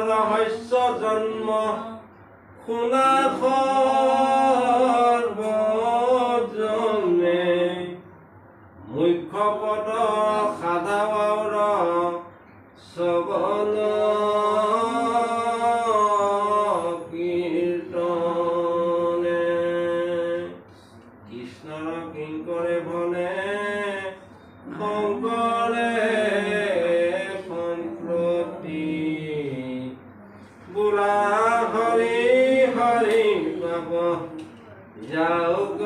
ৰহস্য জন্ম শুনা সৰ্বজনে মুখ্য পদ সাধাৱৰ শ্ৰৱণ কীৰ্তনে কৃষ্ণৰ কিংকৰে ভনে শংকৰে সম্প্ৰতি বোলা হৰি হৰি পাব যাওক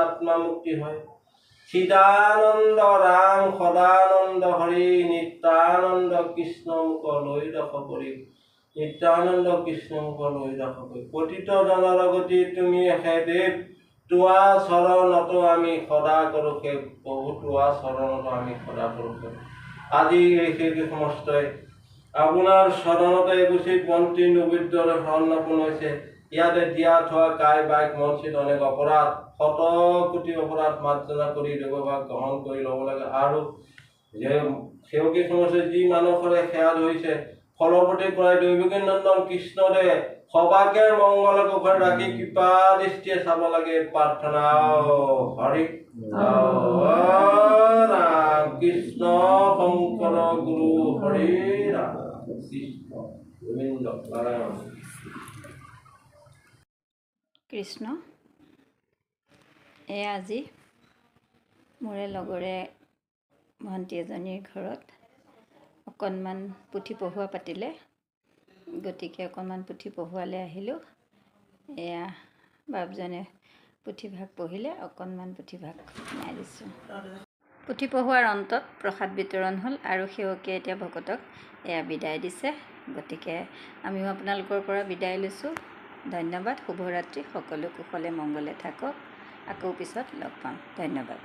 आत्मा मुक्ति হয় চিদানন্দ ৰাম সদানন্দ হৰি নিত্যানন্দ কৃষ্ণ মুকলৈ ৰখ কৰি নিত্যানন্দ কৃষ্ণ মুকলৈ ৰখ কৰি পতিত জনৰ গতি তুমি হে দেৱ তোৱা চৰণতো আমি সদা কৰোঁ হে প্ৰভু তোৱা চৰণতো আমি সদা কৰোঁ আজি এই সেউকী সমস্তই আপোনাৰ চৰণতে এগুচি বন্তি নৈবেদ্যৰ শৰণাপন হৈছে। ইয়াতে দিয়া থোৱা কাই বাইক মঞ্চিত অনেক অপৰাধ, শত কোটি অপৰাধ মাৰ্জনা কৰি দেৱভাগ গ্ৰহণ কৰি ল'ব লাগে। আৰু যে সেউকী সমষ্টি যি মানসৰে সেয়া ধৰিছে, ফলৱতী কৰাই দৈৱকী নন্দন কৃষ্ণদে সবাকে মংগল কুশলে ৰাখি কৃপা দৃষ্টিয়ে চাব লাগে প্ৰাৰ্থনা। হৰি ৰাম কৃষ্ণ শংকৰ গুৰু হৰি ৰাম কৃষ্ণ গোবিন্দ নাৰায়ণ। কৃষ্ণ। এয়া আজি মোৰে লগৰে ভণ্টি এজনীৰ ঘৰত অকণমান পুথি পঢ়োৱা পাতিলে, গতিকে অকণমান পুথি পঢ়োৱালৈ আহিলোঁ। এয়া বাপজনে পুথিভাগ পঢ়িলে, অকণমান পুথিভাগ শুনাই দিছোঁ। পুথি পঢ়োৱাৰ অন্তত প্ৰসাদ বিতৰণ হ'ল আৰু সেৱকে এতিয়া ভকতক এয়া বিদায় দিছে। গতিকে আমিও আপোনালোকৰ পৰা বিদায় লৈছোঁ। ধন্যবাদ। শুভৰাত্ৰি। সকলো কুশলে মংগলে থাকক। আকৌ পিছত লগ পাম। ধন্যবাদ।